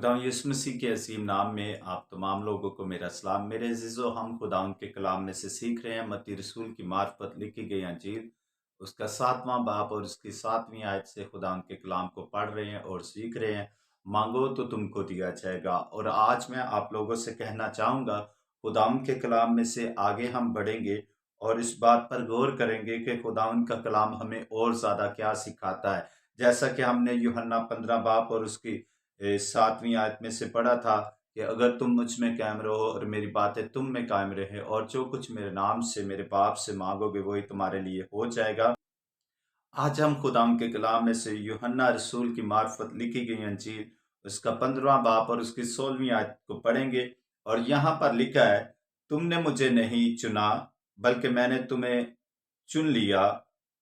खुदा यीशु मसीह के असीम नाम में आप तमाम लोगों को मेरा सलाम। मेरे अजीजों, हम खुदा उनके कलाम में से सीख रहे हैं मत्ती रसूल की मार्फत लिखी गई अंजील उसका 7वां बाब और उसकी 7वीं आयत से खुदा उनके कलाम को पढ़ रहे हैं और सीख रहे हैं। मांगो तो तुमको दिया जाएगा। और आज मैं आप लोगों से कहना चाहूँगा, खुदा उनके कलाम में से आगे हम बढ़ेंगे और इस बात पर गौर करेंगे कि खुदा उनका कलाम हमें और ज़्यादा क्या सिखाता है। जैसा कि हमने यूहन्ना 15 बाब और उसकी 7वीं आयत में से पढ़ा था कि अगर तुम मुझ में कायम रहो और मेरी बातें तुम में कायम रहे और जो कुछ मेरे नाम से मेरे बाप से मांगोगे वही तुम्हारे लिए हो जाएगा। आज हम खुदा के कलाम में से यूहन्ना रसूल की मार्फत लिखी गई अंजील उसका 15वां बाब और उसकी 16वीं आयत को पढ़ेंगे। और यहाँ पर लिखा है, तुमने मुझे नहीं चुना बल्कि मैंने तुम्हें चुन लिया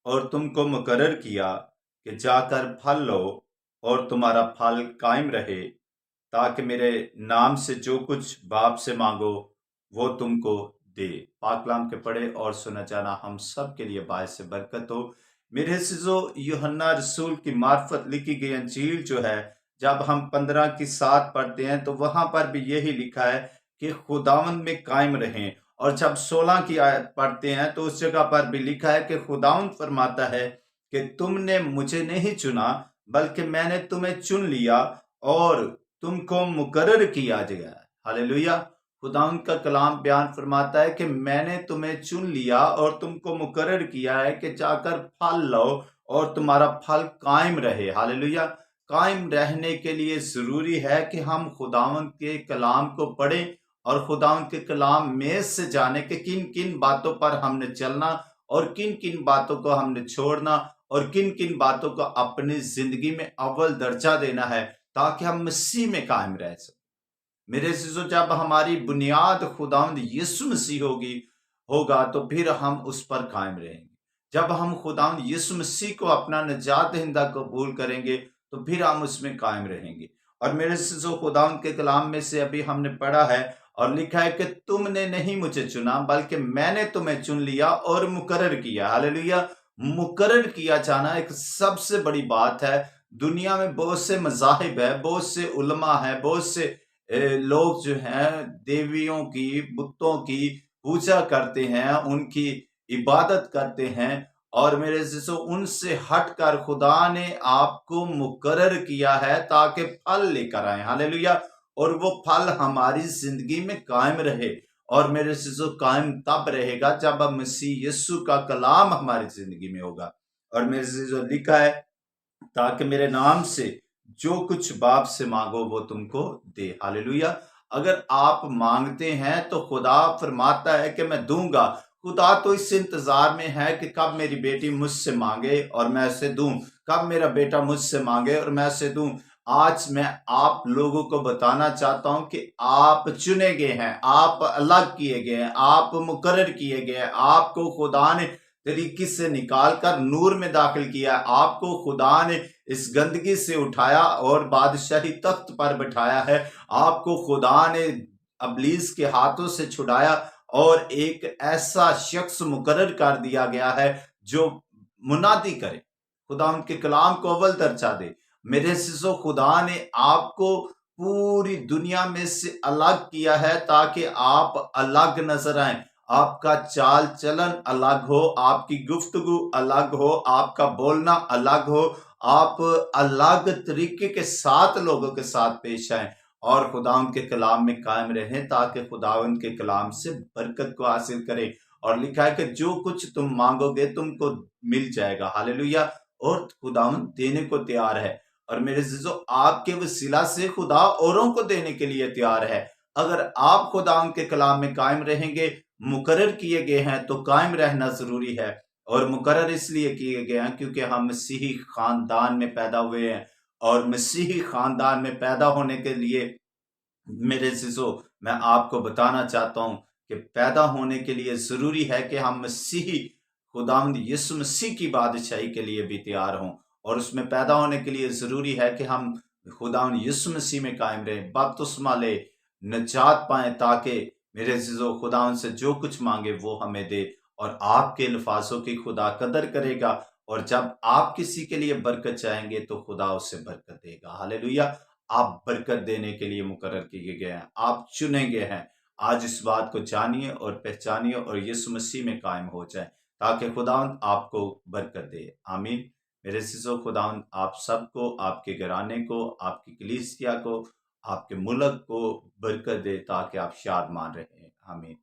और तुमको मुकर्रर किया कि जाकर फल लो और तुम्हारा फल कायम रहे, ताकि मेरे नाम से जो कुछ बाप से मांगो वो तुमको दे। पाक कलाम के पढ़े और सुना जाना हम सब के लिए बायस से बरकत हो। मेरे अज़ीज़ों, यूहन्ना रसूल की मार्फत लिखी गई अंजील जो है, जब हम 15 की 7 पढ़ते हैं तो वहां पर भी यही लिखा है कि खुदावंद में कायम रहें। और जब 16 की आयत पढ़ते हैं तो उस जगह पर भी लिखा है कि खुदावंद फरमाता है कि तुमने मुझे नहीं चुना बल्कि मैंने तुम्हें चुन लिया और तुमको मुकर्रर किया गया है। हालेलुया। खुदावंद का कलाम बयान फरमाता है कि मैंने तुम्हें चुन लिया और तुमको मुकर्रर किया है कि जाकर फल लो और तुम्हारा फल कायम रहे। हालेलुया। कायम रहने के लिए जरूरी है कि हम खुदावंद के कलाम को पढ़ें और खुदावंद के कलाम में से जाने कि किन किन बातों पर हमने चलना और किन किन बातों को हमने छोड़ना और किन किन बातों को अपनी जिंदगी में अव्वल दर्जा देना है, ताकि हम मसीह में कायम रह सकें। मेरे अज़ीज़ों, जब हमारी बुनियाद खुदावंद यीशु मसीह होगा तो फिर हम उस पर कायम रहेंगे। जब हम खुदावंद यीशु मसीह को अपना निजात दहिंदा कबूल करेंगे तो फिर हम उसमें कायम रहेंगे। और मेरे अज़ीज़ों, खुदावंद के कलाम में से अभी हमने पढ़ा है और लिखा है कि तुमने नहीं मुझे चुना बल्कि मैंने तुम्हें चुन लिया और मुकर्रर किया। हालेलुया। मुकर्रर किया जाना एक सबसे बड़ी बात है। दुनिया में बहुत से मज़ाहिब है, बहुत से उलमा है, बहुत से लोग जो हैं देवियों की, बुतों की पूजा करते हैं, उनकी इबादत करते हैं। और मेरे अज़ीज़ों, उनसे हटकर खुदा ने आपको मुकर्रर किया है ताकि फल लेकर आए। हालेलुया। और वो फल हमारी जिंदगी में कायम रहे। और मेरे अज़ीज़ों, कायम तब रहेगा जब हम मसीह यीशु का कलाम हमारी जिंदगी में होगा। और मेरे अज़ीज़ों, लिखा है, ताकि मेरे नाम से जो कुछ बाप से मांगो वो तुमको दे। हालेलुया। अगर आप मांगते हैं तो खुदा फरमाता है कि मैं दूंगा। खुदा तो इस इंतजार में है कि कब मेरी बेटी मुझसे मांगे और मैं उसे दूं, कब मेरा बेटा मुझसे मांगे और मैं उसे दूं। आज मैं आप लोगों को बताना चाहता हूं कि आप चुने गए हैं, आप अलग किए गए हैं, आप मुकर्रर किए गए हैं। आपको खुदा ने तरीके से निकाल कर नूर में दाखिल किया। आपको खुदा ने इस गंदगी से उठाया और बादशाही तख्त पर बिठाया है। आपको खुदा ने अबलीस के हाथों से छुड़ाया और एक ऐसा शख्स मुकर्रर कर दिया गया है जो मुनादी करे, खुदा उनके कलाम को अव्वल दर्जा दे। मेरे सिसो, खुदा ने आपको पूरी दुनिया में से अलग किया है ताकि आप अलग नजर आए। आपका चाल चलन अलग हो, आपकी गुफ्तगू अलग हो, आपका बोलना अलग हो, आप अलग तरीके के साथ लोगों के साथ पेश आए और खुदावंद के कलाम में कायम रहें ताकि खुदावंद के कलाम से बरकत को हासिल करें। और लिखा है कि जो कुछ तुम मांगोगे तुमको मिल जाएगा। हालेलुया। और खुदावंद देने को तैयार है। और मेरे अज़ीज़ों, आपके वसीला से खुदा औरों को देने के लिए तैयार है। अगर आप खुदावंद के कलाम में कायम रहेंगे, मुकर्रर किए गए हैं, तो कायम रहना जरूरी है। और मुकर्रर इसलिए किए गए हैं क्योंकि हम मसीही खानदान में पैदा हुए हैं। और मसीही खानदान में पैदा होने के लिए मेरे अज़ीज़ों, मैं आपको बताना चाहता हूं कि पैदा होने के लिए जरूरी है कि हम मसीही खुदावंद यीशु मसीह की बादशाही के लिए भी तैयार हों। और उसमें पैदा होने के लिए जरूरी है कि हम खुदावंद यीशु मसीह में कायम रहें, बपतिस्मा ले, निजात पाएं, ताकि मेरे अज़ीज़ों खुदावंद से जो कुछ मांगे वो हमें दे। और आपके अल्फाजों की खुदा कदर करेगा। और जब आप किसी के लिए बरकत चाहेंगे तो खुदा उससे बरकत देगा। हालेलुया। آپ برکت دینے کے لیے مقرر کیے گئے ہیں، آپ چنے گئے ہیں۔ آج اس بات کو جانیے اور پہچانیے اور یسوع مسیح میں قائم ہو جائیں تاکہ خداوند آپ کو برکت دے۔ آمین۔ میرے عزیزو، خداوند آپ سب کو، آپ کے گھرانے کو، آپ کی کلیسیا کو، آپ کے ملک کو برکت دے تاکہ آپ شادمان رہیں۔ آمین۔